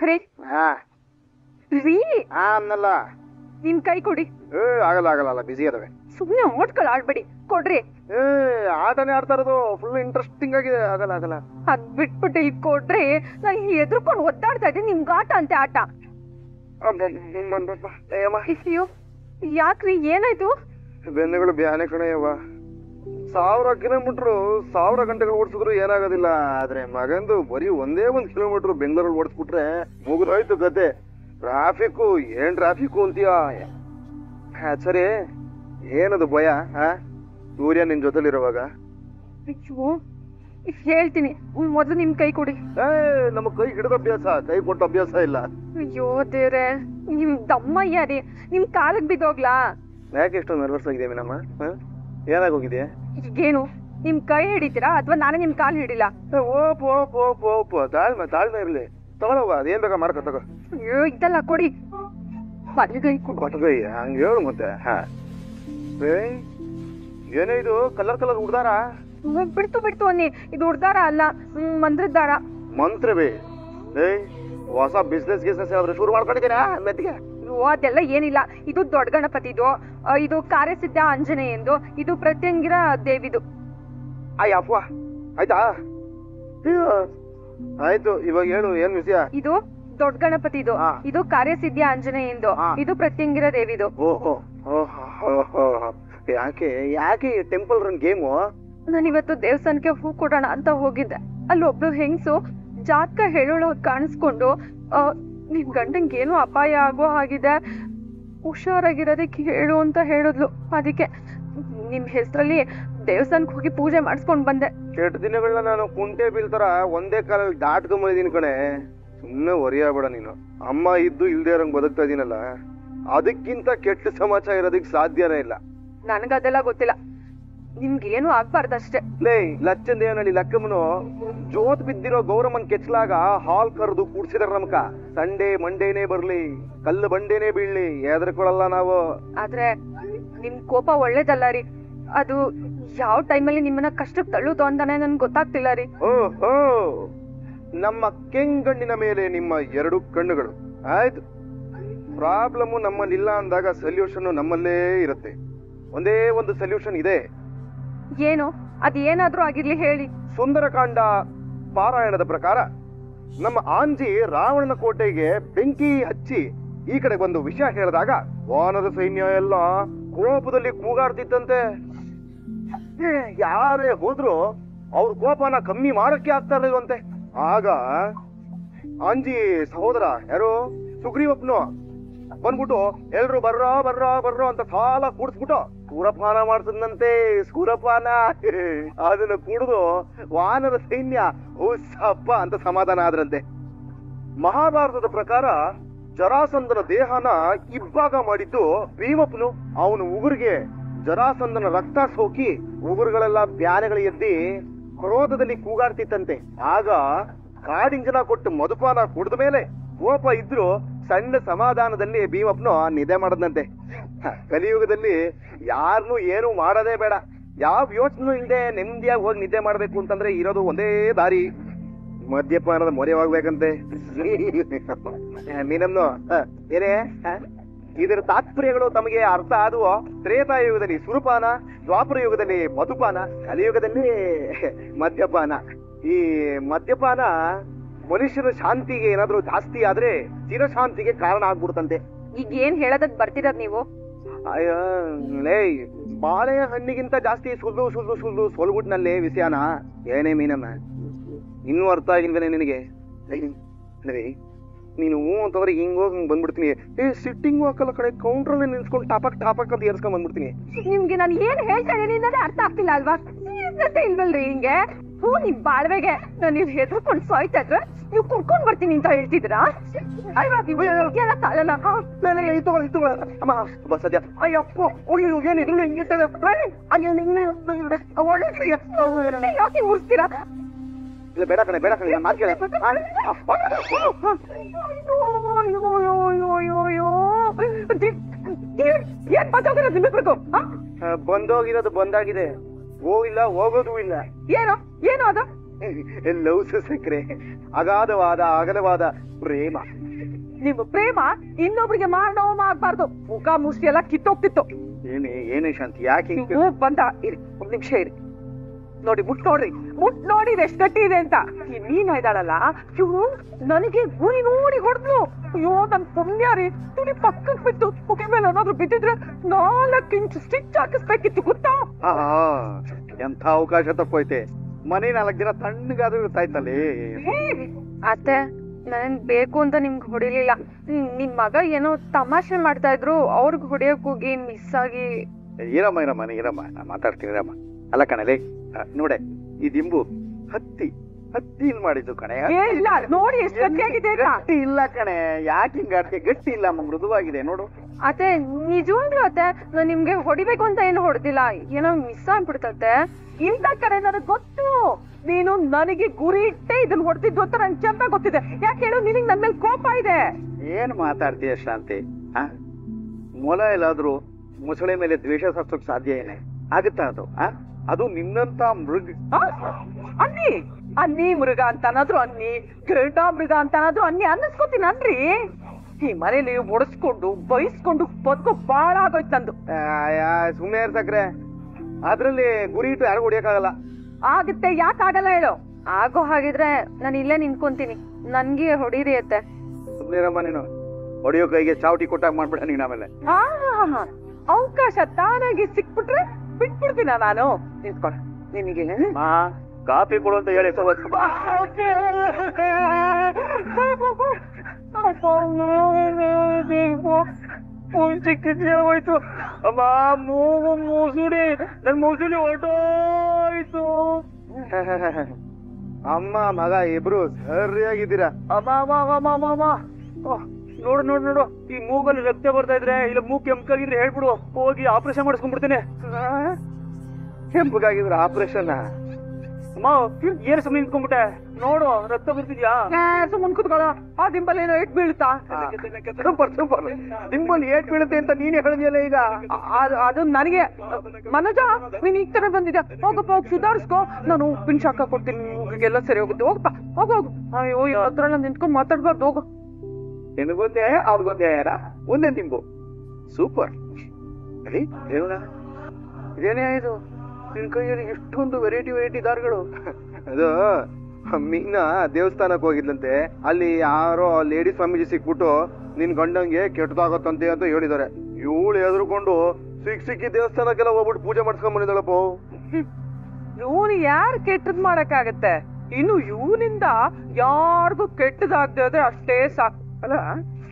ರೀ ಹಾ ರೀ ಅನ್ನಲ್ಲ. ನಿಮ್ ಕೈ ಕೊಡಿ. ಆಗಲ್ಲ ಆಗಲ್ಲ ಬಿಸಿ ಅದಾವೆ. ಸುಮ್ಮನೆ ಆಟ್ಗಳು ಆಡ್ಬೇಡಿ, ಕೊಡ್ರಿ. ಆಟನೇ ಆಡ್ತಾ ಇರೋದು, ಫುಲ್ ಇಂಟ್ರೆಸ್ಟಿಂಗ್ ಆಗಿದೆ. ಆಗಲ್ಲ ಆಗಲ್ಲ. ಅದ್ ಬಿಟ್ಬಿಟ್ಟು ಇಲ್ಲಿ ಕೊಡ್ರಿ. ನಾನು ಎದ್ರುಕೊಂಡು ಒದ್ದಾಡ್ತಾ ಇದ್ದೀನಿ, ನಿಮ್ಗೆ ಆಟ ಅಂತೆ ಆಟ. ಅಯ್ಯೋ ಯಾಕ್ರಿ, ಏನಾಯ್ತು? ಬೆನ್ನುಗಳು ಬ್ಯಾನೆ ಕಣೆಯವ್ವ. 1000 ಕಿಲೋಮೀಟರ್ 1000 ಗಂಟೆಗಳು ಓಡಿಸಿದ್ರು ಏನಾಗೋದಿಲ್ಲ. ಆದ್ರೆ ಮಗಂದು ಬರೀ ಒಂದೇ 1 ಕಿಲೋಮೀಟರ್ ಬೆಂಗಳೂರಲ್ಲಿ ಓಡಿಸ್ಬಿಟ್ರೆ ಮುಗಿದೋಯ್ತು ಕತೆ. ಟ್ರಾಫಿಕ್ ಏನ್ ಟ್ರಾಫಿಕ್ ಅಂತೀಯ. ಸರಿ, ಏನದು ಭಯ? ಸೂರ್ಯ ನಿನ್ ಜೊತೆಲಿರುವಾಗ? ಅಯ್ಯೋ ಹೇಳ್ತೀನಿ, ಮೊದಲು ನಿಮ್ ಕೈ ಕೊಡಿ. ನಮ್ಮ ಕೈ ಹಿಡಿದ ಅಭ್ಯಾಸ, ಕೈ ಕೊಟ್ಟ ಅಭ್ಯಾಸ ಇಲ್ಲ. ಅಯ್ಯೋ ದೇವ್ರೆ, ನಿಮ್ ದಮ್ಮಯ್ಯ ರೀ, ನಿಮ್ ಕಾಲಕ್ ಬಿದ್ದೋಗ್ಲಾ? ಯಾಕೆ ಎಷ್ಟೊಂದು ನರ್ವಸ್ ಆಗಿದೆ ಮೀನಮ್ಮ? ಏನಾಗೋಗಿದೆ? ಈಗೇನು ನಿಮ್ ಕೈ ಹಿಡಿತೀರಾ ಅಥವಾ ನಾನೇ ನಿಮ್ ಕಾಲ್ ಹಿಡಿಲ್ಲ? ಓಪ್ ಓಪ್ ಓಪ್ ಓಪ್, ತಾಳ್ಮೆ ಇರ್ಲಿ. ತಗೊಳವ, ಅದೇನ್ ಬೇಕಾ ಮಾಡ್ಕೊ ತಗೋ. ಅಯ್ಯೋ ಇದಲ್ಲ ಕೊಡಿ, ಬಲಗೈ ಕೊಡು. ಬಲಗೈ ಹಂಗ ಹೇಳು ಮತ್ತೆ. ಏನೇ ಇದು ಕಲರ್ ಉಡ್ದಾರ? ಬಿಡ್ತು ಅನ್ನಿ, ಇದು ಉಡ್ದಾರ ಅಲ್ಲ, ಮಂತ್ರದ ದಾರ. ಮಂತ್ರವೇ? ಹೊಸ ಬಿಸ್ನೆಸ್ ಯಾವ್ದು ಶುರು ಮಾಡ್ಕೊಂಡಿದ್ದೀರಾ ಮೆತ್ತಿಗೆ? ಅದೆಲ್ಲ ಏನಿಲ್ಲ, ಇದು ದೊಡ್ಡ ಗಣಪತಿದು, ಇದು ಕಾರ್ಯಸಿದ್ಧ ಆಂಜನೇಯಂದು, ಇದು ಪ್ರತ್ಯಂಗಿರ ದೇವಿದು. ಅಯ್ಯಪ್ಪ, ಆಯ್ತಾ? ಆಯ್ತು, ಇವಾಗ ಹೇಳು ಏನ್ ವಿಷಯ? ಇದು ದೊಡ್ಡ ಗಣಪತಿದು, ಇದು ಕಾರ್ಯಸಿದ್ಧ ಆಂಜನೇಯಂದು, ಇದು ಪ್ರತ್ಯಂಗಿರ ದೇವಿದು. ಓಹೋ, ಯಾಕೆ ಟೆಂಪಲ್ ರನ್ ಗೇಮು? ನಾನಿವತ್ತು ದೇವಸ್ಥಾನಕ್ಕೆ ಹೂ ಕೊಡೋಣ ಅಂತ ಹೋಗಿದ್ದೆ. ಅಲ್ಲಿ ಒಬ್ಳು ಹೆಂಗ್ಸು ಜಾತಕ ಹೇಳೋಳ ಕಾಣಿಸ್ಕೊಂಡು, ನಿಮ್ ಗಂಡಂಗೆ ಏನೋ ಅಪಾಯ ಆಗೋ ಹಾಗಿದೆ, ಹುಷಾರಾಗಿರೋದಕ್ಕೆ ಹೇಳು ಅಂತ ಹೇಳಿದ್ಲು. ಅದಕ್ಕೆ ನಿಮ್ ಹೆಸರಲ್ಲಿ ದೇವಸ್ಥಾನಕ್ಕೆ ಹೋಗಿ ಪೂಜೆ ಮಾಡಿಸ್ಕೊಂಡ್ ಬಂದೆ. ಕೆಟ್ಟ ದಿನಗಳನ್ನ ನಾನು ಕುಂಟೆ ಬೀಳ್ತಾರ ಒಂದೇ ಕಾಲಲ್ಲಿ ದಾಟ್ಕೊಂಬಂದಿದ್ದೀನಿ ಕಣೆ. ಸುಮ್ಮನೆ ಒರಿಯಾಬೇಡ ನೀನು. ಅಮ್ಮ ಇದ್ದು ಇಲ್ದೇ ಇರಂಗ್ ಬದುಕ್ತಾ ಇದೀನಲ್ಲ, ಅದಕ್ಕಿಂತ ಕೆಟ್ಟ ಸಮಾಚಾರ ಇರೋದಕ್ಕೆ ಸಾಧ್ಯನೇ ಇಲ್ಲ. ನನಗದೆಲ್ಲ ಗೊತ್ತಿಲ್ಲ, ನಿಮ್ಗೇನು ಆಗ್ಬಾರ್ದಷ್ಟೇ. ಲೇ ಲಚ್ಚಂದೇವನಹಳ್ಳಿ ಲಕ್ಕಮ್ಮನು ಜೋತ್ ಬಿದ್ದಿರೋ ಗೌರಮ್ಮನ್ ಕೆಚ್ಚಲಾಗ ಹಾಲ್ ಕರೆದು ಕೂಡ್ಸಿದಾರ ನಮ್ಕ. ಸಂಡೇ ಮಂಡೇನೇ ಬರ್ಲಿ, ಕಲ್ಲು ಬಂಡೇನೇ ಬೀಳ್ಲಿ, ಎದ್ರಕೊಳಲ್ಲ ನಾವು. ಆದ್ರೆ ನಿಮ್ ಕೋಪ ಒಳ್ಳೇದಲ್ಲ ರೀ, ಅದು ಯಾವ ಟೈಮಲ್ಲಿ ನಿಮ್ಮನ್ನ ಕಷ್ಟಕ್ಕೆ ತಳ್ಳುತ್ತೋ ಅಂತಾನೆ ನನ್ಗೆ ಗೊತ್ತಾಗ್ತಿಲ್ಲ ರೀ. ಓಹೋ, ನಮ್ಮ ಕೆಂಗಣ್ಣಿನ ಮೇಲೆ ನಿಮ್ಮ 2 ಕಣ್ಣುಗಳು. ಆಯ್ತು, ಪ್ರಾಬ್ಲಮ್ ನಮ್ಮಲ್ಲಿಲ್ಲ ಅಂದಾಗ ಸೊಲ್ಯೂಷನ್ ನಮ್ಮಲ್ಲೇ ಇರುತ್ತೆ. ಒಂದೇ ಒಂದು ಸೊಲ್ಯೂಷನ್ ಇದೆ. ಏನು? ಅದೇನಾದ್ರೂ ಆಗಿರ್ಲಿ ಹೇಳಿ. ಸುಂದರಕಾಂಡ ಪಾರಾಯಣದ ಪ್ರಕಾರ ನಮ್ಮ ಆಂಜಿ ರಾವಣನ ಕೋಟೆಗೆ ಬೆಂಕಿ ಹಚ್ಚಿ ಈ ಕಡೆ ಬಂದು ವಿಷಯ ಹೇಳಿದಾಗ ವಾನರ ಸೈನ್ಯ ಎಲ್ಲ ಕೋಪದಲ್ಲಿ ಕೂಗಾಡ್ತಿತ್ತಂತೆ. ಯಾರೇ ಹೋದ್ರು ಅವ್ರ ಕೋಪನ ಕಮ್ಮಿ ಮಾಡಕ್ಕೆ ಆಗ್ತಾ ಇರಲಿಲ್ವಂತೆ. ಆಗ ಆಂಜಿ ಸಹೋದರ ಯಾರು ಸುಗ್ರೀವಪ್ಪನು ಬಂದ್ಬಿಟ್ಟು ಎಲ್ರು ಬರ್ರೋ ಅಂತ ಸಾಲ ಕೂಡಿಸ್ಬಿಟ್ಟು ಸೂರಪಾನ ಮಾಡ್ಸದಂತೆ. ಸೂರಪಾನ ಅದನ್ನ ಕುಡಿದು ವಾನರ ಸೈನ್ಯ ಹುಸ್ಸಪ್ಪ ಅಂತ ಸಮಾಧಾನ ಆದ್ರಂತೆ. ಮಹಾಭಾರತದ ಪ್ರಕಾರ ಜರಾಸಂಧನ ದೇಹನ ಇಬ್ಬಾಗ ಮಾಡಿದ್ದು ಭೀಮಪ್ಪನು. ಅವನು ಉಗುರಿಗೆ ಜರಾಸಂಧನ ರಕ್ತ ಸೋಕಿ ಉಗುರುಗಳೆಲ್ಲ ಬ್ಯಾನೆಗಳು ಎದ್ದಿ ಕ್ರೋಧದಲ್ಲಿ ಕೂಗಾಡ್ತಿತ್ತಂತೆ. ಆಗ ಕಾಡಿಂಜನ ಕೊಟ್ಟು ಮಧುಪಾನ ಕುಡಿದ ಮೇಲೆ ಕೋಪ ಇದ್ರು ಸಣ್ಣ ಸಮಾಧಾನದಲ್ಲಿ ಭೀಮಪ್ಪನು ನಿದ್ದೆ ಮಾಡದಂತೆ. ಕಲಿಯುಗದಲ್ಲಿ ಯಾರನ್ನು ಏನು ಮಾಡೋದೇ ಬೇಡ, ಯಾವ ಯೋಚನೆ ಇಲ್ಲದೆ ನೆಮ್ಮದಿಯಾಗಿ ಹೋಗಿ ನಿದ್ದೆ ಮಾಡ್ಬೇಕು ಅಂತಂದ್ರೆ ಇರೋದು ಒಂದೇ ದಾರಿ, ಮದ್ಯಪಾನದ ಮೊರೆವಾಗ್ಬೇಕಂತೆ. ನೀನನ್ನು ಏನೇ ಇದರ ತಾತ್ಪರ್ಯಗಳು ತಮಗೆ ಅರ್ಥ ಆದುವೋ? ತ್ರೇತಾಯುಗದಲ್ಲಿ ಸುರಪಾನ, ದ್ವಾಪರ ಯುಗದಲ್ಲಿ ಮಧುಪಾನ, ಕಲಿಯುಗದಲ್ಲಿ ಮದ್ಯಪಾನ. ಈ ಮದ್ಯಪಾನ ಮನುಷ್ಯನ ಶಾಂತಿಗೆ ಏನಾದ್ರೂ ಜಾಸ್ತಿ ಆದ್ರೆ ಚಿರಶಾಂತಿಗೆ ಕಾರಣ ಆಗ್ಬಿಡ್ತಂತೆ. ಈಗ ಏನ್ ಹೇಳೋದಕ್ ಬರ್ತಿರೋದ್ ನೀವು? ಅಯ್ಯೋ ಲೇ, ಬಾಳೆ ಹಣ್ಣಿಗಿಂತ ಜಾಸ್ತಿ ಸುಲ್ದು ಸೋಲ್ಗುಟ್ನಲ್ಲಿ ವಿಷಯನ. ಏನೇ ಮೀನಮ್ಮ, ಇನ್ನೂ ಅರ್ಥ ಆಗಿಲ್ವೇನೆ ನಿನಗೆ? ನೀನು ಅಂತಂದ್ರೆ ಹಿಂಗೋಗಿ ಬಂದ್ಬಿಡ್ತೀನಿ. ಸಿಟ್ಟಿಂಗ್ ಹಾಕಲ್ಲ ಕಡೆ, ಕೌಂಟ್ರಲ್ಲಿ ನಿಲ್ಸ್ಕೊಂಡು ಟಾಪಕ್ ಅಂತ ಏರ್ಸ್ಕೊಂಡ್ ಬಂದ್ಬಿಡ್ತೀನಿ. ನಿಮ್ಗೆ ನಾನು ಏನ್ ಹೇಳ್ತಾ ಇದ್ದೀನಿ ಅನ್ನೋದೇ ಅರ್ಥ ಆಗ್ತಿಲ್ಲ ಅಲ್ವಾ? ಇಲ್ವಲ್ರಿ ಹಿಂಗೆ? ನಿಮ್ ಬಾಳ್ವೆಗೆ ನಾನು ಇಲ್ಲಿ ಹೆದರ್ಕೊಂಡು ಸಾಯ್ತಾ ಇದ್ರೆ ನೀವು ಕುಡ್ಕೊಂಡ್ ಬರ್ತೀನಿ ಅಂತ ಹೇಳ್ತಿದ್ರಾ? ಸದ್ಯ ಅಯ್ಯಪ್ಪ ಏನಿದ್ರು ಯಾಕೆ ಉರ್ಸ್ತೀರಾ? ಇಲ್ಲ ಬೇಡ ಕಣೆ ಮಾತು ಕೇಳ. ಏನ್ ಬಂದೋಗಿರೋದು ನಿಮ್ಮಿಬ್ರಿಗೂ? ಬಂದೋಗಿರೋದು ಬಂದಾಗಿದೆ, ಹೋಗಿಲ್ಲ ಹೋಗೋದು ಇಲ್ಲ. ಏನು ಅದು? ಲವ್ ಸಕ್ರೆ, ಅಗಾಧವಾದ ಅಗಲವಾದ ಪ್ರೇಮ. ನಿಮ್ಮ ಪ್ರೇಮ ಇನ್ನೊಬ್ರಿಗೆ ಮಾರಣವ ಮಾಡ್ಬಾರ್ದು. ಮುಖ ಮುಷ್ಟಿ ಎಲ್ಲ ಕಿತ್ತೋಗ್ತಿತ್ತು. ಏನೇ ಶಾಂತಿ, ಯಾಕೆ ಬಂದ ಇರಿ, ಒಂದ್ ನಿಮಿಷ ಇರಿ. ನೋಡಿ ಮುಟ್ ನೋಡಿ ಎಷ್ಟು ಗಟ್ಟಿ ಇದೆ ಅಂತ. ಈ ಮೀನ ಇದ್ದಾಳಲ್ಲ, ಇವಳು ನನಗೆ ಗುರಿ ನೋಡಿ ಹೊಡೆದ್ಲು. ಅಯ್ಯೋ ನನ್ ಪುಣ್ಯ ರೀ, ತುಳಿ ಪಕ್ಕಕ್ಕೆ ಬಿತ್ತು. ಮುಖ ಮೇಲೆ ಏನಾದ್ರು ಬಿದ್ದಿದ್ರೆ 4 ಇಂಚ್ ಸ್ಟಿಚ್ ಹಾಕಿಸ್ಬೇಕಿತ್ತು ಗೊತ್ತಾ. ಎಂಥ ಅವಕಾಶ ತಪ್ಪೋಯ್ತೆ. ಮನೆ 4 ದಿನ ತಣ್ಣಗಾದ್ರೂ ಇರ್ತಾಯ್ತಲ್ಲಿ. ಅತ್ತೆ ನನ್ ಬೇಕು ಅಂತ ನಿಮ್ಗೆ ಹೊಡಿಲಿಲ್ಲ. ನಿಮ್ ಮಗ ಏನೋ ತಮಾಷೆ ಮಾಡ್ತಾ ಇದ್ರು, ಅವ್ರಿಗೆ ಹೊಡಿಯಕ್ ಹೋಗಿ ಮಿಸ್ ಆಗಿ. ಇರಮ್ಮ ಮಾತಾಡ್ತೀನಿ ರಮ್ಮ. ಅಲ್ಲ ಕಣಲೆ, ನೋಡೆ ಈ ದಿಂಬು ಹತ್ತಿ ಮಾಡಿದ್ದು ಕಣೆ. ಇಲ್ಲ ನೋಡಿ ಎಷ್ಟು ಗಟ್ಟಿಯಾಗಿದೆ. ಗಟ್ಟಿ ಇಲ್ಲ ಕಣೆ, ಯಾಕೆ ಹಿಂಗಾಡ್ತಿ? ಗಟ್ಟಿ ಇಲ್ಲ, ಮೃದುವಾಗಿದೆ ನೋಡು. ಅತ್ತೆ ನಿಜವಾಗ್ಲೂ ಅತ್ತೆ, ನಾನ್ ನಿಮ್ಗೆ ಹೊಡಿಬೇಕು ಅಂತ ಏನು ಹೊಡೆದಿಲ್ಲ, ಏನೋ ಮಿಸ್ ಆಗ್ಬಿಡ್ತತ್ತೆ. ಇಂತ ಕಡೆ ನನಗ್ ಗೊತ್ತು, ನೀನು ನನಗೆ ಗುರಿ ಇಟ್ಟೆ ಇದನ್ನ ಹೊಡೆದಿದ್ದು ಅಂತ ನನ್ಗೆ ಚೆನ್ನಾಗ್ ಗೊತ್ತಿದೆ. ಯಾಕೆ ಹೇಳು, ನಿನಗೆ ನನ್ ಮೇಲೆ ಕೋಪ ಇದೆ. ಏನ್ ಮಾತಾಡ್ತೀಯ ಶಾಂತಿ? ಮೊಲ ಎಲ್ಲಾದ್ರೂ ಮೊಸಳೆ ಮೇಲೆ ದ್ವೇಷ ಸರ್ಸೋಕ್ ಸಾಧ್ಯ ಏನೇ ಆಗುತ್ತಾ? ಅದು ನಿನ್ನಂತ ಅನ್ನಿ ಮೃಗ ಅಂತ ಅನ್ನೋದ್ರು ಅನ್ನಿ, ಗಂಡ ಮೃಗ ಅಂತ ಅನ್ನೋದ್ರು ಅನ್ನಿಸ್ಕೊತೀನಿ ಅನ್ರಿ. ಈ ಮನೇಲಿ ಒಡಿಸ್ಕೊಂಡು ಬೈಸ್ಕೊಂಡು ಬದುಕೋ ಬಾಳ ಆಗೋಯ್ತು ನಂದು. ಸುಮ್ಮನೆ ಇರ್ಸಕ್ರೆ, ಅದ್ರಲ್ಲಿ ಗುರಿ ಇಟ್ಟು ಯಾರು ಹೊಡಿಯಕ್ಕಾಗಲ್ಲ. ಆಗುತ್ತೆ, ಯಾಕಾಗಲ್ಲ ಹೇಳು? ಆಗೋ ಹಾಗಿದ್ರೆ ನಾನು ಇಲ್ಲೇ ನಿಂತ್ಕೊಂತೀನಿ, ನನ್ಗೆ ಹೊಡೀರಿ ಅತ್ತೆ. ಸುಮ್ನಿರಮ್ಮ ನೀನು, ಹೊಡಿಯೋ ಕೈಗೆ ಚಾವಟಿ ಕೊಟ್ಟಾಗ ಮಾಡ್ಬಿಡ ನೀನ್. ಆಮೇಲೆ ಅವಕಾಶ ತಾನಾಗಿ ಸಿಕ್ಬಿಟ್ರೆ ಬಿಟ್ಬಿಡ್ತೀನ ನಾನು. ನಿಂತ್ಕೊಳ, ನಿನಗೆ ಕಾಫಿ ಕೊಡು ಅಂತ ಹೇಳಿ ಹೋಯ್ತು. ಅಮ್ಮ ಮೂಸುಡಿ, ನನ್ ಮೂಸುಡಿ ಹೊರಟೋಯ್ತು. ಅಮ್ಮ ಮಗ ಇಬ್ರು ಸರಿಯಾಗಿದ್ದೀರಾ? ನೋಡು ಈ ಮೂಗಲ್ಲಿ ರಕ್ತ ಬರ್ತಾ ಇದ್ರೆ, ಇಲ್ಲ ಮೂಗ್ ಕೆಂಪಾಗಿದ್ರೆ ಹೇಳ್ಬಿಡು, ಹೋಗಿ ಆಪರೇಷನ್ ಮಾಡಿಸ್ಕೊಂಡ್ಬಿಡ್ತೇನೆ. ಕೆಂಪಗಾಗಿದ್ರೆ ಆಪರೇಷನ್? ಅಮ್ಮ ಏನ್ ಸುಮ್ಮನೆ ನಿಂತ್ಕೊಂಡ್ಬಿಟ್ಟೆ, ನೋಡು ರಕ್ತ ಬರ್ತಿದ್ಯಾ? ಸುಮ್ಮನ್ ಕುತ್ಕೊಳ್ಳ. ಆ ದಿಂಬಲ್ಲಿ ಏನೋ ಏಟ್ ಬೀಳ್ತಾ? ಸೂಪರ್ ದಿಂಬಲ್ಲಿ ಏಟ್ ಬೀಳುತ್ತೆ ಅಂತ ನೀನೇ ಹೇಳಿದ್ಯಲ್ಲ ಈಗ. ಅದು ನನಗೆ. ಮನೋಜ, ನೀನ್ ಈಗ ತರ ಬಂದಿದ್ಯಾ, ಹೋಗಪ್ಪ ಹೋಗಿ ಸುಧಾರಿಸ್ಕೋ. ನಾನು ಉಪ್ಪಿನ ಶಾಖ ಕೊಡ್ತೀನಿ, ಎಲ್ಲ ಸರಿ ಹೋಗುತ್ತೆ. ಹೋಗಪ್ಪ ಹೋಗು. ಅಯ್ಯೋ ಹತ್ರ ನಿಂತ್ಕೊಂಡ್ ಮಾತಾಡ್ಬಾರ್ದು, ಹೋಗು. ನಿನಗೊಂದೇ ಅವ್ರಿಗೊಂದೇ ಯಾರ ಒಂದೇ ದಿಂಬು. ಸೂಪರ್. ಇದೇನೇ ಆಯ್ತು ನಿನ್ ಕೈಯಲ್ಲಿ ಇಷ್ಟೊಂದು ವೆರೈಟಿ ದಾರ್ಗಳು? ಅದು ಮೀನ ದೇವಸ್ಥಾನಕ್ಕೆ ಹೋಗಿದ್ಲಂತೆ, ಅಲ್ಲಿ ಯಾರೋ ಲೇಡಿ ಸ್ವಾಮೀಜಿ ಸಿಕ್ಬಿಟ್ಟು ನಿನ್ ಗಂಡಂಗೆ ಕೆಟ್ಟದಾಗತ್ತಂತೆ ಅಂತ ಹೇಳಿದಾರೆ. ಇವಳು ಎದುರ್ಕೊಂಡು ಸಿಕ್ಕಿ ದೇವಸ್ಥಾನಕ್ಕೆಲ್ಲ ಹೋಗ್ಬಿಟ್ಟು ಪೂಜೆ ಮಾಡ್ಸ್ಕೊಂಡ್ ಬಂದಿದ್ದಾಳಪ್ಪ. ಇವನು ಯಾರು ಕೆಟ್ಟದ್ ಮಾಡಕ್ಕಾಗತ್ತೆ? ಇನ್ನು ಇವನಿಂದ ಯಾರಿಗೂ ಕೆಟ್ಟದಾಗ್ದೇ ಅಷ್ಟೇ ಸಾಕು. ಅಲ್ಲ,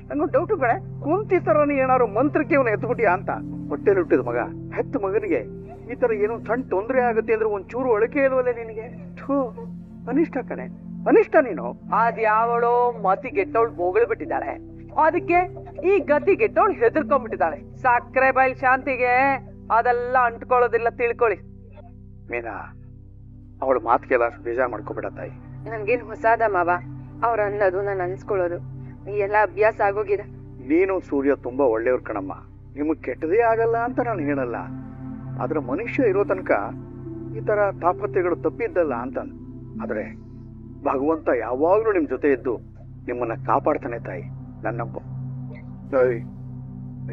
ನಂಗೊಂದು ಡೌಟ್ ಕಡೆ, ಕುಂತಿ ತರನೇ ಏನಾದ್ರು ಮಂತ್ರಕ್ಕೆ ಅವನು ಎತ್ಬಿಟ್ಟಿಯಾ ಅಂತ. ಹೊಟ್ಟೆಲಿ ಹುಟ್ಟಿದ ಮಗ, ಹೆತ್ತ ಮಗನಿಗೆ ಈ ತರ ಏನೋ ಸಣ್ಣ ತೊಂದರೆ ಆಗುತ್ತೆ ಅಂದ್ರೆ ಒಂಚೂರು ಒಳಕೆ ಇಲ್ವಲ್ಲ ನಿನಗೆ? ಅನಿಷ್ಟ ಕಣೆ, ಅನಿಷ್ಟ ನೀನು. ಅದ್ಯಾವಳೋ ಮತಿ ಗೆಟ್ಟವಳು ಬೋಗಳು ಬಿಟ್ಟಿದ್ದಾಳೆ, ಅದಕ್ಕೆ ಈ ಗತಿ ಗೆಟ್ಟವಳು ಹೆದರ್ಕೊಂಡ್ಬಿಟ್ಟಿದ್ದಾಳೆ. ಸಕ್ಕರೆ ಬೈಲ್ ಶಾಂತಿಗೆ ಅದೆಲ್ಲ ಅಂಟ್ಕೊಳ್ಳೋದಿಲ್ಲ, ತಿಳ್ಕೊಳ್ಳಿ. ಮೀನಾ, ಅವಳ ಮಾತಿಗೆಲ್ಲ ಬೇಜಾರು ಮಾಡ್ಕೊಬೇಡ ತಾಯಿ. ನನ್ಗೇನ್ ಹೊಸಾದ ಮಾವ, ಅವ್ರ ಅನ್ನೋದು ನಾನು ಅನ್ಸ್ಕೊಳ್ಳೋದು ಎಲ್ಲ ಅಭ್ಯಾಸ ಆಗೋಗಿದೆ. ನೀನು ಸೂರ್ಯ ತುಂಬಾ ಒಳ್ಳೆಯವ್ರ ಕಣಮ್ಮ, ನಿಮಗ್ ಕೆಟ್ಟದೇ ಆಗಲ್ಲ ಅಂತ ನಾನು ಹೇಳಲ್ಲ. ಆದ್ರೆ ಮನುಷ್ಯ ಇರೋ ತನಕ ಈ ತರ ತಾಪತ್ರೆಗಳು ತಪ್ಪಿದ್ದಲ್ಲ ಅಂತ. ಆದ್ರೆ ಭಗವಂತ ಯಾವಾಗ್ಲೂ ನಿಮ್ ಜೊತೆ ಇದ್ದು ನಿಮ್ಮನ್ನ ಕಾಪಾಡ್ತಾನೆ ತಾಯಿ, ನನ್ನಪ್ಪ.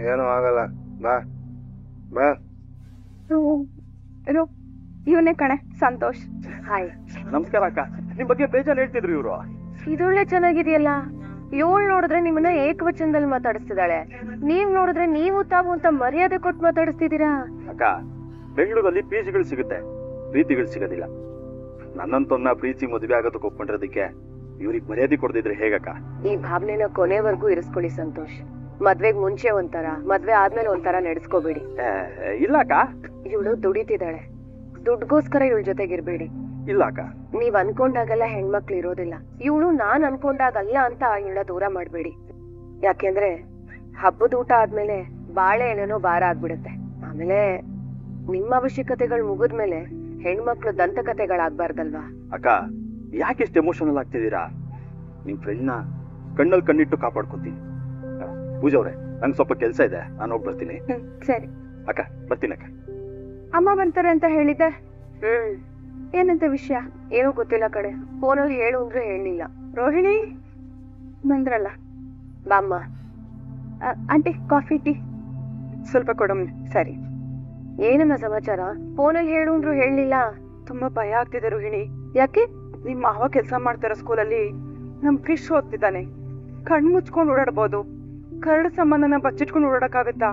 ಏನೂ ಆಗಲ್ಲ, ಬಾ ಬಾ. ಇವನೇ ಕಣೆ ಸಂತೋಷ್. ಹಾಯ್. ನಮಸ್ಕಾರ ಅಕ್ಕ. ನಿಮ್ ಬಗ್ಗೆ ಬೇಜಾರು ಹೇಳ್ತಿದ್ರು ಇವ್ರು. ಇದೊಳ್ಳೆ ಚೆನ್ನಾಗಿದೆಯಲ್ಲ. ಇವಳು ನೋಡಿದ್ರೆ ನಿಮ್ಮನ್ನ ಏಕವಚನದಲ್ಲಿ ಮಾತಾಡಿಸ್ತಿದ್ದಾಳೆ, ನೀವ್ ನೋಡಿದ್ರೆ ನೀವು ತಾವು ಅಂತ ಮರ್ಯಾದೆ ಕೊಟ್ಟು ಮಾತಾಡಿಸ್ತಿದ್ದೀರಾ. ಅಕ್ಕ, ಬೆಂಗಳೂರಲ್ಲಿ ಪೀಜಿಗಳು ಸಿಗುತ್ತೆ, ಪ್ರೀತಿಗಳು ಸಿಗೋದಿಲ್ಲ. ನನ್ನಂತನ್ನ ಪ್ರೀತಿ ಮದುವೆ ಆಗೋದಕ್ಕೆ ಒಪ್ಕೊಂಡಿರೋದಕ್ಕೆ ಇವ್ರಿಗೆ ಮರ್ಯಾದೆ ಕೊಡ್ದಿದ್ರೆ ಹೇಗಕ್ಕ? ಈ ಭಾವನೆನ ಕೊನೆವರೆಗೂ ಇರಿಸ್ಕೊಳ್ಳಿ ಸಂತೋಷ್. ಮದ್ವೆಗ್ ಮುಂಚೆ ಒಂಥರ, ಮದ್ವೆ ಆದ್ಮೇಲೆ ಒಂಥರ ನಡೆಸ್ಕೋಬೇಡಿ. ಇಲ್ಲ ಅಕ್ಕ, ಇವಳು ದುಡಿತಿದ್ದಾಳೆ, ದುಡ್ಗೋಸ್ಕರ ಇವಳ ಜೊತೆಗಿರ್ಬೇಡಿ. ಇಲ್ಲ ಅಕ್ಕ, ನೀವ್ ಅನ್ಕೊಂಡಾಗೆಲ್ಲ ಹೆಣ್ಮಕ್ಳು ಇರೋದಿಲ್ಲ. ಇವಳು ನಾನ್ ಅನ್ಕೊಂಡಾಗಲ್ಲ ಅಂತ ಇವಳ ದೂರ ಮಾಡ್ಬೇಡಿ. ಯಾಕೆಂದ್ರೆ ಹಬ್ಬದ ಊಟ ಆದ್ಮೇಲೆ ಬಾಳೆ ಏನೇನೋ ಭಾರ ಆಗ್ಬಿಡುತ್ತೆ. ಆಮೇಲೆ ನಿಮ್ಮ ಅವಶ್ಯಕತೆಗಳು ಮುಗಿದ್ಮೇಲೆ ಹೆಣ್ಮಕ್ಳು ದಂತಕತೆಗಳಾಗ್ಬಾರ್ದಲ್ವಾ? ಅಕ್ಕ, ಯಾಕೆಷ್ಟು ಎಮೋಷನಲ್ ಆಗ್ತಿದ್ದೀರಾ? ನಿಮ್ ಫ್ರೆಂಡ್ನ ಕಣ್ಣಲ್ಲಿ ಕಣ್ಣಿಟ್ಟು ಕಾಪಾಡ್ಕೊತೀನಿ. ಪೂಜಾ ಅವ್ರೆ, ನಂಗೆ ಸ್ವಲ್ಪ ಕೆಲಸ ಇದೆ, ನಾನು ಹೋಗಿ ಬರ್ತೀನಿ. ಸರಿ ಅಕ್ಕ, ಬರ್ತೀನಿ ಅಕ್ಕ. ಅಮ್ಮ ಬರ್ತಾರೆ ಅಂತ ಹೇಳಿದ್ದೆ. ಏನಂತ ವಿಷಯ? ಏನೋ ಗೊತ್ತಿಲ್ಲ ಕಡೆ. ಫೋನಲ್ಲಿ ಹೇಳು ಅಂದ್ರೆ ಹೇಳಲಿಲ್ಲ. ರೋಹಿಣಿ ಬಂದ್ರಲ್ಲ, ಬಾಮ್ಮ. ಆಂಟಿ ಕಾಫಿ ಟೀ ಸ್ವಲ್ಪ ಕೊಡಮ್ಮ. ಸರಿ. ಏನಮ್ಮ ಸಮಾಚಾರ? ಫೋನಲ್ಲಿ ಹೇಳು ಅಂದ್ರು ಹೇಳಲಿಲ್ಲ. ತುಂಬಾ ಭಯ ಆಗ್ತಿದೆ ರೋಹಿಣಿ. ಯಾಕೆ? ನಿಮ್ಮ ಮಾವ ಕೆಲಸ ಮಾಡ್ತಾರೋ ಸ್ಕೂಲಲ್ಲಿ ನಮ್ ಕ್ರಿಶ್ ಓದ್ತಿದ್ದಾನೆ. ಕಣ್ ಮುಚ್ಕೊಂಡು ಓಡಾಡ್ಬೋದು, ಕರಡು ಸಂಬಂಧನ ಬಚ್ಚಿಟ್ಕೊಂಡು ಓಡಾಡಕ್ಕಾಗತ್ತಾ?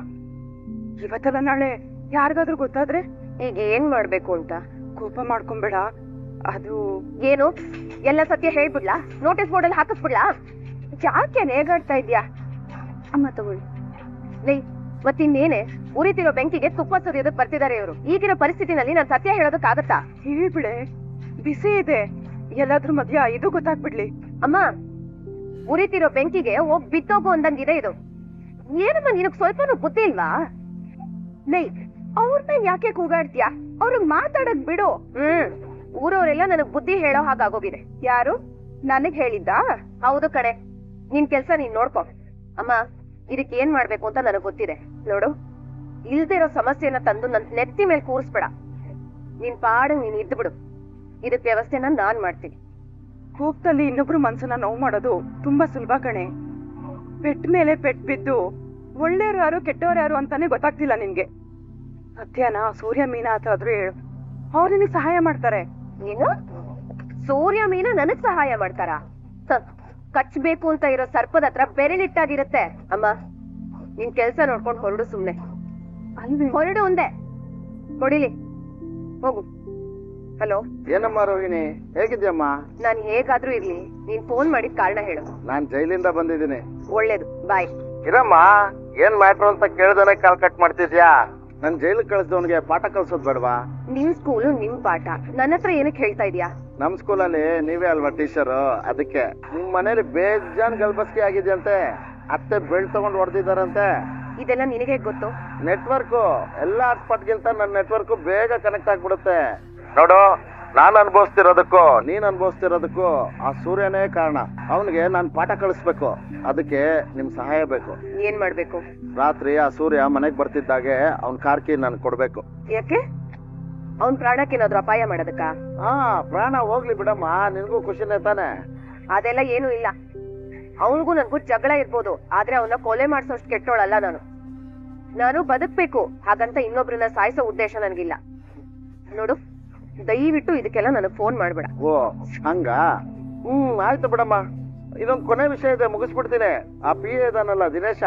ಇವತ್ತಲ್ಲ ನಾಳೆ ಯಾರಿಗಾದ್ರೂ ಗೊತ್ತಾದ್ರೆ? ಈಗ ಏನ್ ಮಾಡ್ಬೇಕು ಅಂತ? ಕೋಪ ಮಾಡ್ಕೊಂಬೇಡ. ಅದು ಏನು? ಎಲ್ಲ ಸತ್ಯ ಹೇಳ್ಬಿಡ್ಲಾ? ನೋಟಿಸ್ ಬೋರ್ಡ್ ಅಲ್ಲಿ ಹಾಕಿಸ್ಬಿಡ್ಲಾ? ಯಾಕೆ ನೇಗಾಡ್ತಾ ಇದ್ಯಾ? ಅಮ್ಮ ತಗೊಳ್ಳಿ. ಲೈ, ಮತ್ತಿನ್ನೇನೆ? ಉರಿತಿರೋ ಬೆಂಕಿಗೆ ತುಪ್ಪ ಸುರಿಯೋದಕ್ ಬರ್ತಿದ್ದಾರೆ ಇವರು. ಈಗಿರೋ ಪರಿಸ್ಥಿತಿನಲ್ಲಿ ನಾನು ಸತ್ಯ ಹೇಳೋದಕ್ಕಾಗತ್ತಾ? ಹೇಳ್ಬಿಡೆ, ಬಿಸಿ ಇದೆ. ಎಲ್ಲಾದ್ರೂ ಮಧ್ಯ ಇದು ಗೊತ್ತಾಗ್ಬಿಡ್ಲಿ. ಅಮ್ಮ, ಉರಿತಿರೋ ಬೆಂಕಿಗೆ ಹೋಗ್ ಬಿತ್ತೋಗು ಅಂದಂಗಿದೆ ಇದು. ಏನಮ್ಮ ನಿನಗ್ ಸ್ವಲ್ಪನೂ ಬುದ್ಧಿ ಇಲ್ವಾ? ಲೈ, ಅವ್ರ ಮೇಲೆ ಯಾಕೆ ಕೂಗಾಡ್ತೀಯಾ? ಅವ್ರಿಗೆ ಮಾತಾಡಕ್ ಬಿಡು. ಊರವರೆಲ್ಲ ನನಗ್ ಬುದ್ಧಿ ಹೇಳೋ ಹಾಗಾಗೋಗಿದೆ. ಯಾರು? ನನಗ್ ಹೇಳಿದ್ದ? ಹೌದು ಕಡೆ. ನಿನ್ ಕೆಲ್ಸ ನೀನ್ ನೋಡ್ಕೊ. ಅಮ್ಮ, ಇದಕ್ಕೆ ಏನ್ ಮಾಡ್ಬೇಕು ಅಂತ ನನಗ್ ಗೊತ್ತಿದೆ. ನೋಡು, ಇಲ್ದಿರೋ ಸಮಸ್ಯೆನ ತಂದು ನನ್ ನೆತ್ತಿ ಮೇಲೆ ಕೂರಿಸ್ಬೇಡ. ನಿನ್ ಪಾಡು ನೀನ್ ಇದ್ದು ಬಿಡು. ಇದಕ್ ವ್ಯವಸ್ಥೆನ ನಾನ್ ಮಾಡ್ತೀನಿ. ಕೋಪದಲ್ಲಿ ಇನ್ನೊಬ್ರು ಮನ್ಸನ್ನ ನೋವು ಮಾಡೋದು ತುಂಬಾ ಸುಲಭ ಕಣೆ. ಪೆಟ್ ಮೇಲೆ ಪೆಟ್ ಬಿದ್ದು ಒಳ್ಳೆಯವ್ರು ಯಾರು ಕೆಟ್ಟವ್ರು ಯಾರು ಅಂತಾನೆ ಗೊತ್ತಾಗ್ತಿಲ್ಲ ನಿನ್ಗೆ. ಸತ್ಯನ ಸೂರ್ಯ ಮೀನಾ ಹತ್ರ ಆದ್ರೂ ಹೇಳು, ಅವ್ರು ನಿನಗ್ ಸಹಾಯ ಮಾಡ್ತಾರೆ. ಏನು? ಸೂರ್ಯ ಮೀನ ನನಗ್ ಸಹಾಯ ಮಾಡ್ತಾರ? ಕಚ್ಬೇಕು ಅಂತ ಇರೋ ಸರ್ಪದ ಹತ್ರ ಬೆರಳಿಟ್ಟಾಗಿರುತ್ತೆ. ಅಮ್ಮ, ನಿನ್ ಕೆಲ್ಸ ನೋಡ್ಕೊಂಡು ಹೊರಡು. ಸುಮ್ನೆ ಹೊರಡು ಒಂದೇ. ಕೊಡಿಲಿ, ಹೋಗು. ಹಲೋ. ಏನಮ್ಮ ರೋಹಿಣಿ, ಹೇಗಿದ್ಯಮ್ಮ? ನಾನ್ ಹೇಗಾದ್ರೂ ಇರ್ಲಿ, ನೀನ್ ಫೋನ್ ಮಾಡಿದ ಕಾರಣ ಹೇಳು. ನಾನ್ ಜೈಲಿಂದ ಬಂದಿದ್ದೀನಿ. ಒಳ್ಳೇದು, ಬಾಯ್. ಇರಮ್ಮ, ಏನ್ ಮ್ಯಾಟ್ರು ಅಂತ ಕೇಳ್ದನೆ ಕಾಲ್ ಕಟ್ ಮಾಡ್ತಿದ್ಯಾ? ನನ್ ಜೈಲಿಗೆ ಕಳಿಸ್ದವನ್ಗೆ ಪಾಠ ಕಲ್ಸೋದ್ ಬೇಡವಾ? ನಿಮ್ ಸ್ಕೂಲು ನಿಮ್ ಪಾಠ, ನನ್ನ ಹತ್ರ ಏನಕ್ಕೆ ಹೇಳ್ತಾ ಇದ್ಯಾ? ನಮ್ ಸ್ಕೂಲಲ್ಲಿ ನೀವೇ ಅಲ್ವಾ ಟೀಚರು? ಅದಕ್ಕೆ ನಿಮ್ ಮನೇಲಿ ಬೇಜಾನ್ ಗಲ್ಬಸ್ಕಿ ಆಗಿದ್ಯಂತೆ. ಅತ್ತೆ ಬೆಳ್ ತಗೊಂಡ್ ಹೊಡೆದಿದ್ದಾರಂತೆ. ಇದೆಲ್ಲ ನಿನಗೆ ಗೊತ್ತು? ನೆಟ್ವರ್ಕ್ ಎಲ್ಲ ಹಾಟ್ಸ್ಪಾಟ್ಗಿಂತ ನನ್ನ ನೆಟ್ವರ್ಕ್ ಬೇಗ ಕನೆಕ್ಟ್ ಆಗ್ಬಿಡುತ್ತೆ. ನೋಡು, ನಾನ್ ಅನ್ಭವಿಸ್ತಿರೋದಕ್ಕೂ ನೀನ್ ಅನ್ಭವಿಸ್ತಿರೋದಕ್ಕೂ ಆ ಸೂರ್ಯನೇ ಕಾರಣ. ಅವನಿಗೆ ನಾನ್ ಪಾಠ ಕಳಿಸ್ಬೇಕು. ಅದಕ್ಕೆ ನಿಮ್ ಸಹಾಯ ಬೇಕು. ಏನ್ ಮಾಡ್ಬೇಕು? ರಾತ್ರಿ ಆ ಸೂರ್ಯ ಮನೆಗ್ ಬರ್ತಿದ್ದಾಗೆ ಅವ್ನ್ ಕಾರ್ ಕೀ ನನ್ ಕೊಡ್ಬೇಕು. ಯಾಕೆ? ಅವ್ನ್ ಪ್ರಾಣಕ್ಕೇನಾದ್ರು ಅಪಾಯ ಮಾಡೋದಕ್ಕ? ಹಾ, ಪ್ರಾಣ ಹೋಗ್ಲಿ ಬಿಡಮ್ಮ, ನಿನ್ಗೂ ಖುಷಿನೇ ತಾನೆ. ಅದೆಲ್ಲ ಏನು ಇಲ್ಲ. ಅವನಿಗೂ ನನ್ಗೂ ಜಗಳ ಇರ್ಬೋದು, ಆದ್ರೆ ಅವನ್ನ ಕೊಲೆ ಮಾಡ್ಸೋಷ್ಟು ಕೆಟ್ಟೋಳಲ್ಲ ನಾನು. ನಾನು ಬದುಕ್ಬೇಕು, ಹಾಗಂತ ಇನ್ನೊಬ್ರನ್ನ ಸಾಯಿಸೋ ಉದ್ದೇಶ ನನ್ಗಿಲ್ಲ. ನೋಡು, ದಯವಿಟ್ಟು ಇದಕ್ಕೆಲ್ಲ ನನಗ್ ಫೋನ್ ಮಾಡ್ಬೇಡ. ಓ ಹಂಗ? ಆಯ್ತು ಬಿಡಮ್ಮ. ಇದೊಂದ್ ಕೊನೆ ವಿಷಯ ಇದೆ, ಮುಗಿಸ್ಬಿಡ್ತೀನಿ. ಆ ಪಿ ಎ ಇದಾನಲ್ಲ ದಿನೇಶ,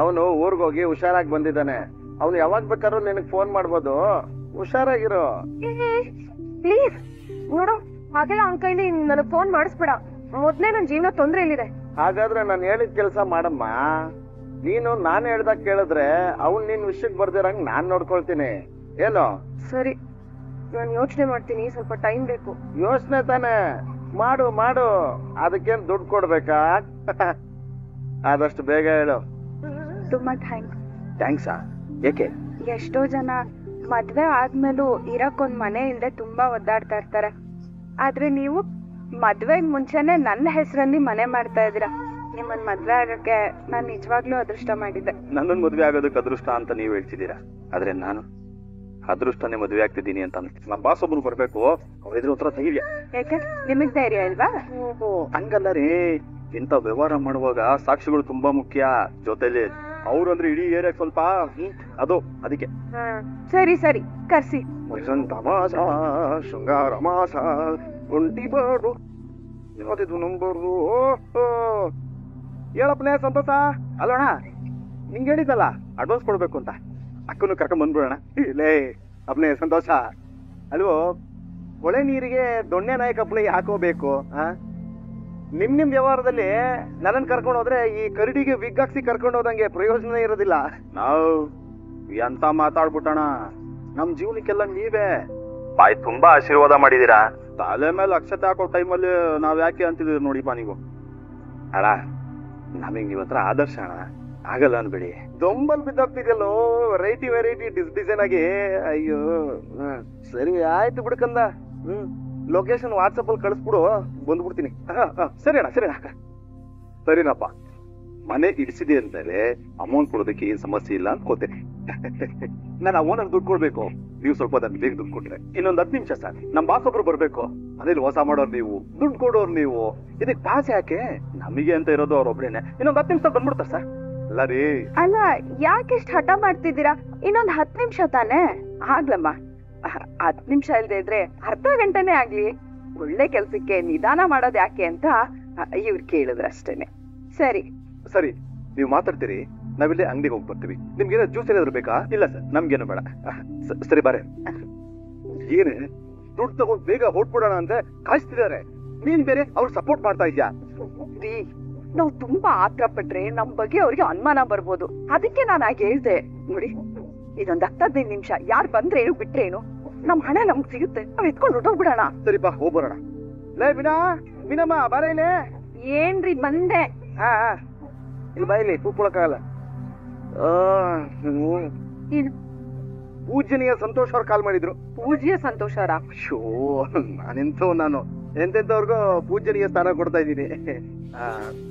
ಅವನು ಊರ್ಗೋಗಿ ಹುಷಾರಾಗಿ ಬಂದಿದ್ದಾನೆ. ಅವ್ನು ಯಾವಾಗ ಬೇಕಾದ್ರೂ ನಿನಗ್ ಫೋನ್ ಮಾಡ್ಬೋದು. ಹುಷಾರಾಗಿರು ಪ್ಲೀಸ್. ನೋಡು, ಹಾಗೆಲ್ಲ ಅವನ ಕೈಲಿ ನನಗ್ ಫೋನ್ ಮಾಡಿಸ್ಬೇಡ. ಮೊದ್ಲೇ ನನ್ ಜೀವನ ತೊಂದ್ರೆಯಲ್ಲಿದೆ. ಹಾಗಾದ್ರೆ ನಾನು ಹೇಳಿದ ಕೆಲಸ ಮಾಡಮ್ಮ. ನೀನು ನಾನು ಹೇಳ್ದಾಗ ಕೇಳಿದ್ರೆ ಅವ್ನ್ ನಿನ್ ವಿಷಯಕ್ಕೆ ಬರ್ದಿರಂಗ್ ನಾನ್ ನೋಡ್ಕೊಳ್ತೀನಿ. ಏನು? ಸರಿ, ನಾನು ಯೋಚನೆ ಮಾಡ್ತೀನಿ, ಸ್ವಲ್ಪ ಟೈಮ್ ಬೇಕು. ಯೋಚನೆ ತಾನೆ, ಮಾಡು ಮಾಡು. ಅದಕ್ಕೇನ್ ದುಡ್ಡು ಕೊಡ್ಬೇಕಾ? ಆದಷ್ಟು ಬೇಗ ಹೇಳು. ತುಂಬಾ ಥ್ಯಾಂಕ್ಸ್. ಥ್ಯಾಂಕ್ಸಾ? ಏಕೆ? ಎಷ್ಟೋ ಜನ ಮದ್ವೆ ಆದ್ಮೇಲೂ ಇರಕ್ಕೊಂದ್ ಮನೆ ಇಲ್ದೆ ತುಂಬಾ ಒದ್ದಾಡ್ತಾ ಇರ್ತಾರೆ. ಆದ್ರೆ ನೀವು ಮದ್ವೆಗ್ ಮುಂಚೆನೆ ನನ್ನ ಹೆಸರಲ್ಲಿ ಮನೆ ಮಾಡ್ತಾ ಇದ್ದೀರಾ. ನಿಮ್ಮನ್ ಮದ್ವೆ ಆಗಕ್ಕೆ ನಾನ್ ನಿಜವಾಗ್ಲೂ ಅದೃಷ್ಟ ಮಾಡಿದ್ದೆ. ನನ್ನನ್ ಮದ್ವೆ ಆಗೋದಕ್ಕೆ ಅದೃಷ್ಟ ಅಂತ ನೀವ್ ಹೇಳ್ತಿದ್ದೀರಾ, ಆದ್ರೆ ನಾನು ಅದೃಷ್ಟನೇ ಮದ್ವೆ ಆಗ್ತಿದ್ದೀನಿ ಅಂತ ನಮ್ಮ ಬಾಸ್ ಒಬ್ರು ಬರ್ಬೇಕು. ಅವ್ರಿದ್ರೆ ಒಂಥರ ಧೈರ್ಯ. ಯಾಕೆ, ನಿಮಗ್ ಧೈರ್ಯ ಇಲ್ವಾ? ಹಂಗಲ್ಲ ರೀ, ಇಂಥ ವ್ಯವಹಾರ ಮಾಡುವಾಗ ಸಾಕ್ಷಿಗಳು ತುಂಬಾ ಮುಖ್ಯ. ಜೊತೆಲಿ ಅವ್ರು ಅಂದ್ರೆ ಇಡೀ ಏರಿಯಾಗ ಸ್ವಲ್ಪ ಅದು, ಅದಕ್ಕೆ. ಸರಿ ಸರಿ, ಕರ್ಸಿ. ತಮಾಷ ಶೃಂಗಾರ ಮಾಸ ಒಂಟಿ ಬಾರು ಯಾವ್ದಿದು ನಂಬರು? ಹೇಳಪ್ಪನೇ ಸಂತೋಷ. ಅಲ್ಲೋಣ, ನಿಂಗೆ ಹೇಳಿದ್ದಲ್ಲ ಅಡ್ವಾನ್ಸ್ ಕೊಡ್ಬೇಕು ಅಂತ. ಅಕ್ಕನು ಕರ್ಕೊಂಡ್ ಬಂದ್ಬಿಡೋಣ. ಇಲ್ಲೇ ಅಪ್ನೇ ಸಂತೋಷ ಅಲ್ವೋ? ಹೊಳೆ ನೀರಿಗೆ ದೊಣ್ಣೆ ನಾಯಕ ಅಪ್ಲೈ ಹಾಕೋಬೇಕು. ನಿಮ್ ವ್ಯವಹಾರದಲ್ಲಿ ನನ್ನನ್ನು ಕರ್ಕೊಂಡು ಹೋದ್ರೆ ಈ ಕರಡಿಗೆ ವಿಗ್ ಹಾಕ್ಸಿ ಕರ್ಕೊಂಡು ಹೋದಂಗೆ ಪ್ರಯೋಜನ ಇರೋದಿಲ್ಲ. ನಾವು ಎಂತ ಮಾತಾಡ್ಬಿಟ್ಟಣ, ನಮ್ ಜೀವನಕ್ಕೆಲ್ಲ ನೀವೇ ಬಾಯ್ ತುಂಬಾ ಆಶೀರ್ವಾದ ಮಾಡಿದೀರಾ. ತಲೆ ಮೇಲೆ ಅಕ್ಷತೆ ಹಾಕೋ ಟೈಮಲ್ಲಿ ನಾವ್ ಯಾಕೆ ಅಂತಿದ್ದೀವಿ ನೋಡಿಪ್ಪ ನೀವು. ಅಣ್ಣ, ನಮಗ್ ನೀವ್ ಹತ್ರ ಆದರ್ಶ ಅಣ್ಣ, ಆಗಲ್ಲ ಅನ್ಬೇಡಿ. ದೊಂಬಲ್ ಬಿದ್ದೋಗ್ತಿದ್ಯಲ್ಲೋ, ವೆರೈಟಿ ವೆರೈಟಿ ಡಿಸೈನ್ ಆಗಿ. ಅಯ್ಯೋ ಸರಿ ಆಯ್ತು ಬಿಡ್ಕಂದ. ಲೊಕೇಶನ್ ವಾಟ್ಸಪ್ ಅಲ್ಲಿ ಕಳಿಸ್ಬಿಡು, ಬಂದ್ಬಿಡ್ತೀನಿ. ಸರಿ ಅಣ್ಣ, ಸರಿ ಅಣ್ಣ. ಸರಿನಪ್ಪ, ಮನೆ ಇಡಿಸಿದೆ ಅಂತಾರೆ ಅಮೌಂಟ್ ಕೊಡೋದಕ್ಕೆ ಏನ್ ಸಮಸ್ಯೆ ಇಲ್ಲ ಅನ್ಕೋತೇನೆ. ನಾನು ಓನರ್ ದುಡ್ಡು ಕೊಡ್ಬೇಕು, ನೀವು ಸ್ವಲ್ಪ ಅದನ್ನ ಬೇಗ ದುಡ್ಡು ಕೊಟ್ರೆ. ಇನ್ನೊಂದು 10 ನಿಮಿಷ ಸರ್, ನಮ್ ಬಾಸ್ ಒಬ್ರು ಬರ್ಬೇಕು. ಮನೇಲಿ ವಾಸ ಮಾಡೋರು ನೀವು, ದುಡ್ಡು ಕೊಡೋರು ನೀವು, ಇದಕ್ಕೆ ಪಾಸ್ ಯಾಕೆ? ನಮಗೆ ಅಂತ ಇರೋದು ಅವ್ರೊಬ್ರೇನೆ. ಇನ್ನೊಂದು 10 ನಿಮಿಷ ಬಂದ್ಬಿಡ್ತಾರೆ ಸರ್. ಅಲ್ಲ ರೀ, ಅಲ್ಲ ಯಾಕೆ ಇಷ್ಟು ಹಠ ಮಾಡ್ತಿದ್ದೀರಾ? ಇನ್ನೊಂದ್ 10 ನಿಮಿಷ ತಾನೇ ಆಗ್ಲಮ್ಮ, 10 ನಿಮಿಷ ಇಲ್ದೇ ಇದ್ರೆ ಅರ್ಧ ಗಂಟೆನೇ ಆಗ್ಲಿ. ಒಳ್ಳೆ ಕೆಲ್ಸಕ್ಕೆ ನಿಧಾನ ಮಾಡೋದ್ ಯಾಕೆ ಅಂತ ಇವ್ರು ಕೇಳಿದ್ರು ಅಷ್ಟೇನೆ. ಸರಿ ಸರಿ, ನೀವು ಮಾತಾಡ್ತೀರಿ, ನಾವಿಲ್ಲೇ ಅಂಗಡಿಗೆ ಹೋಗಿ ಬರ್ತೀವಿ. ನಿಮ್ಗೇನೋ ಜ್ಯೂಸ್ ಏನಾದ್ರು ಬೇಕಾ? ಇಲ್ಲ ಸರ್, ನಮ್ಗೇನು ಬೇಡ. ಸರಿ ಬಾರೆ. ಏನೇ ದುಡ್ಡು ತಗೊಂಡ್ ಬೇಗ ಹೊಟ್ಬಿಡೋಣ ಅಂತ ಕಾಯಿಸ್ತಿದ್ದಾರೆ, ನೀನ್ ಬೇರೆ ಅವ್ರು ಸಪೋರ್ಟ್ ಮಾಡ್ತಾ ಇದ್ಯಾ? ರೀ, ನಾವು ತುಂಬಾ ಆತ್ರ ಪಟ್ರೆ ನಮ್ ಬಗ್ಗೆ ಅವ್ರಿಗೆ ಅನುಮಾನ ಬರ್ಬೋದು. ಅದಕ್ಕೆ ನಾನು ಹಾಗೆ ಹೇಳ್ದೆ. ನೋಡಿ, ಇದೊಂದ್ 15 ನಿಮಿಷ ಯಾರು ಬಂದ್ರೇನು ಬಿಟ್ರೇನು, ನಮ್ ಹಣ ನಮ್ಗ್ ಸಿಗುತ್ತೆ, ನಾವ್ ಎತ್ಕೊಂಡು ಹೊಟ್ಟೋಗ್ಬಿಡೋಣ. ಸರಿ ಬಾ, ಹೋಗ್ಬರೋಣ. ಲೇ ಮೀನಮ್ಮ ಬಾರ ಇಲ್ಲಿ. ಏನ್ರಿ ಬಂದೆ. ಇಲ್ಲಿ ಬಾ, ಇಲ್ಲಿ ಕೂತ್ಕೊಳಕ್ಕಾಗಲ್ಲ. ಏನು ಪೂಜನೀಯ ಸಂತೋಷ್ ಅವ್ರು ಕಾಲ್ ಮಾಡಿದ್ರು. ಪೂಜ್ಯ ಸಂತೋಷರ? ಶೋ, ನಾನು ಎಂತೆಂತವ್ರಿಗೂ ಪೂಜನೀಯ ಸ್ಥಾನ ಕೊಡ್ತಾ ಇದ್ದೀನಿ.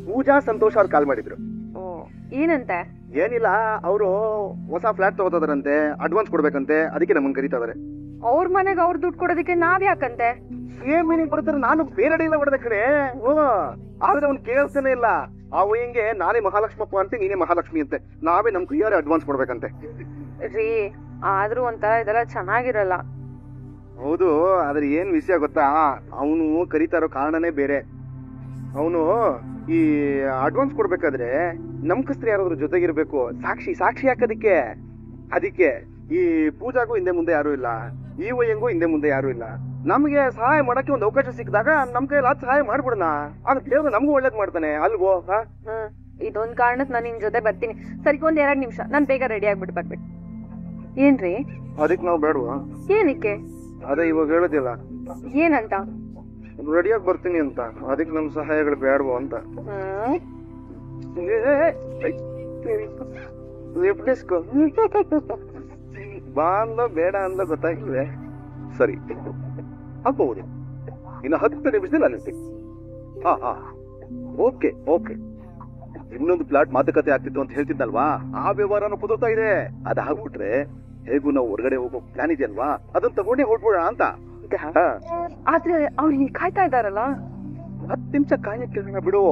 ಪೂಜಾ ಸಂತೋಷ್ ಅವ್ರು ಕಾಲ್ ಮಾಡಿದ್ರು. ಓ, ಏನಂತೆ? ಏನಿಲ್ಲ, ಅವರು ಹೊಸ ಫ್ಲಾಟ್ ತಗೋತಾರಂತೆ, ಅಡ್ವಾನ್ಸ್ ಕೊಡ್ಬೇಕಂತೆ, ಅದಕ್ಕೆ ನಮ್ಮನ್ನ ಕರೀತಾ ಇದಾರೆ. ಅವ್ರ ಮನೆಗೆ ಅವ್ರ ದುಡ್ಡು ಕೊಡೋದಕ್ಕೆ ನಾವ್ ಯಾಕಂತೆ? ಸೇಮ್ ಮೀನಿಂಗ್ ಬರ್ತಾರೆ. ನಾನು ಬೇರೆ ಅಡಿಯಿಂದ ಹೊಡೆದ ಕಡೆ, ಆದ್ರೆ ಅವ್ನು ಕೇಳಿಸ್ತಾನೆ ಇಲ್ಲ. ಆ ವಯ್ಯಂಗೆ ನಾನೇ ಮಹಾಲಕ್ಷ್ಮಪ್ಪ ಅಂತ, ನೀನೇ ಮಹಾಲಕ್ಷ್ಮಿ ಅಂತೆ. ನಾವೇ ನಮ್ ಕೈಯಾರೆ ಅಡ್ವಾನ್ಸ್ ಕೊಡ್ಬೇಕಂತೆ. ರೀ, ಆದ್ರೂ ಒಂಥರ ಇದೆಲ್ಲ ಚೆನ್ನಾಗಿರಲ್ಲ. ಹೌದು, ಆದ್ರೆ ಏನ್ ವಿಷಯ ಗೊತ್ತಾ, ಅವನು ಕರೀತಾ ಇರೋ ಕಾರಣನೇ ಬೇರೆ. ಅವನು ಈ ಅಡ್ವಾನ್ಸ್ ಕೊಡ್ಬೇಕಾದ್ರೆ ನಂಬಿಕಸ್ತ್ರು ಯಾರಾದ್ರೂ ಜೊತೆಗಿರ್ಬೇಕು, ಸಾಕ್ಷಿ ಹಾಕೋದಿಕ್ಕೆ. ಅದಕ್ಕೆ ಈ ಪೂಜಾಗೂ ಹಿಂದೆ ಮುಂದೆ ಯಾರು ಇಲ್ಲ, ಈ ವಯ್ಯಂಗೂ ಹಿಂದೆ ಮುಂದೆ ಯಾರು ಇಲ್ಲ. ನಮ್ಗೆ ಸಹಾಯ ಮಾಡಕ್ಕೆ ಒಂದು ಅವಕಾಶ ಸಿಕ್ಕಿದಾಗ ನಮ್ ಕೈಯಲ್ಲಿ ಅದು ಸಹಾಯ ಮಾಡ್ಬಿಡೋಣ. ಆಗ ದೇವ್ರು ನಮಗೂ ಒಳ್ಳೇದ್ ಮಾಡ್ತಾನೆ ಅಲ್ವೋ? ಇದೊಂದ್ ಕಾರಣಕ್ ನಾನು ನಿಮ್ ಜೊತೆ ಬರ್ತೀನಿ. ಸರಿ, ಒಂದ್ 2 ನಿಮಿಷ, ನಾನ್ ಬೇಗ ರೆಡಿ ಆಗ್ಬಿಟ್ಟು ಬರ್ಬಿಟ್ಟು. ಏನ್ರಿ? ಅದಕ್ಕೆ ನಾವು ಬೇಡವಾ? ಏನಕ್ಕೆ? ಅದೇ ಇವಾಗ ಹೇಳೋದಿಲ್ಲ ಏನಂತ? ರೆಡಿಯಾಗಿ ಬರ್ತೀನಿ ಅಂತ, ಅದಕ್ಕೆ ನಮ್ ಸಹಾಯಗಳು ಬೇಡವೋ ಅಂತ. ಬಾ ಅಂದ ಬೇಡ ಅಂದ ಗೊತ್ತಾಗ್ತದೆ. ಸರಿ, ಆಗ್ಬಹುದು. ಇನ್ನು 10 ನಿಮಿಷದಲ್ಲಿ ಅಲ್ಲಿ. ಹಾ, ಓಕೆ. ಇನ್ನೊಂದು ಪ್ಲಾಟ್ ಮಾತುಕತೆ ಆಗ್ತಿತ್ತು ಅಂತ ಹೇಳ್ತಿದ್ನಲ್ವಾ, ಆ ವ್ಯವಹಾರನು ಕುದುರ್ತಾ ಇದೆ. ಅದಾಗ್ಬಿಟ್ರೆ ಹೇಗೂ ನಾವು ಹೊರಗಡೆ ಹೋಗೋ ಪ್ಲಾನ್ ಇದೆಯಲ್ವಾ, ಅದನ್ನ ತಗೊಂಡೇ ಹೊಡ್ಬಿಡೋಣ ಅಂತ. ಆದ್ರೆ ಅವ್ರು ಹಿಂಗ್ ಕಾಯ್ತಾ ಇದಾರಲ್ಲ, 10 ನಿಮಿಷ ಕಾಯಕ್ಕೆ ಬಿಡು.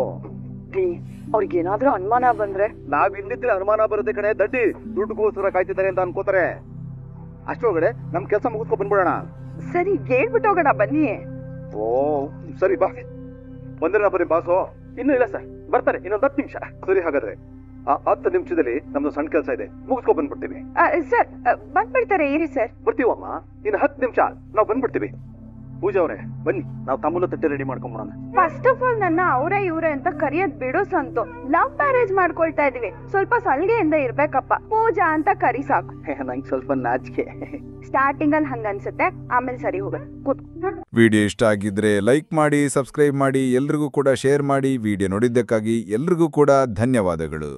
ಅವ್ರಿಗೆ ಏನಾದ್ರೂ ಅನುಮಾನ ಬಂದ್ರೆ? ನಾವ್ ಇಲ್ಲಿದ್ರೆ ಅನುಮಾನ ಬರುತ್ತೆ ಕಣೆ ದಡ್ಡಿ. ದುಡ್ಡುಗೋಸ್ಕರ ಕಾಯ್ತಿದ್ದಾರೆ ಅಂತ ಅನ್ಕೋತಾರೆ. ಅಷ್ಟೊಳಗಡೆ ನಮ್ ಕೆಲಸ ಮುಗಿಸ್ಕೊ ಬಂದ್ಬಿಡೋಣ. ಸರಿ, ಹೇಳ್ಬಿಟ್ಟು ಹೋಗೋಣ ಬನ್ನಿ. ಓ ಸರಿ, ಬಾ. ಬಂದ್ರೆ ಬರೀ ಬಾಸು? ಇನ್ನೂ ಇಲ್ಲ ಸರ್, ಬರ್ತಾರೆ ಇನ್ನೊಂದು 10 ನಿಮಿಷ. ಸರಿ, ಹಾಗಾದ್ರೆ ಆ 10 ನಿಮಿಷದಲ್ಲಿ ನಮ್ದು ಸಣ್ಣ ಕೆಲಸ ಇದೆ, ಮುಗಿಸ್ಕೊ ಬಂದ್ಬಿಡ್ತೀವಿ. ಸರ್, ಬಂದ್ಬಿಡ್ತಾರೆ, ಇರಿ ಸರ್. ಬರ್ತೀವಮ್ಮ, ಇನ್ನು 10 ನಿಮಿಷ ನಾವು ಬಂದ್ಬಿಡ್ತೀವಿ. ಪೂಜಾ ಅವರೇ ಬನ್ನಿ, ನಾವು ತಾಂಬೂಲ ತಟ್ಟೆ ರೆಡಿ ಮಾಡ್ಕೊಂಡ್ಬಿಡೋಣ. ಫಸ್ಟ್ ಆಫ್ ಆಲ್ ನನ್ನ ಅವರೇ ಇವ್ರೆ ಅಂತ ಕರಿಯೋದ್ ಬಿಡು ಸಂತು. ಲವ್ ಮ್ಯಾರೇಜ್ ಮಾಡ್ಕೊಳ್ತಾ ಇದೀವಿ, ಸ್ವಲ್ಪ ಸಲ್ಗೆಯಿಂದ ಇರ್ಬೇಕಪ್ಪ. ಪೂಜಾ ಅಂತ ಕರಿ ಸಾಕು. ನಂಗೆ ಸ್ವಲ್ಪ ನಾಚಿಕೆ. ಸ್ಟಾರ್ಟಿಂಗ್ ಅಲ್ಲಿ ಹಂಗ ಅನ್ಸುತ್ತೆ, ಆಮೇಲೆ ಸರಿ ಹೋಗ. ವಿಡಿಯೋ ಇಷ್ಟ ಆಗಿದ್ರೆ ಲೈಕ್ ಮಾಡಿ, ಸಬ್ಸ್ಕ್ರೈಬ್ ಮಾಡಿ, ಎಲ್ರಿಗೂ ಕೂಡ ಶೇರ್ ಮಾಡಿ. ವಿಡಿಯೋ ನೋಡಿದ್ದಕ್ಕಾಗಿ ಎಲ್ರಿಗೂ ಕೂಡ ಧನ್ಯವಾದಗಳು.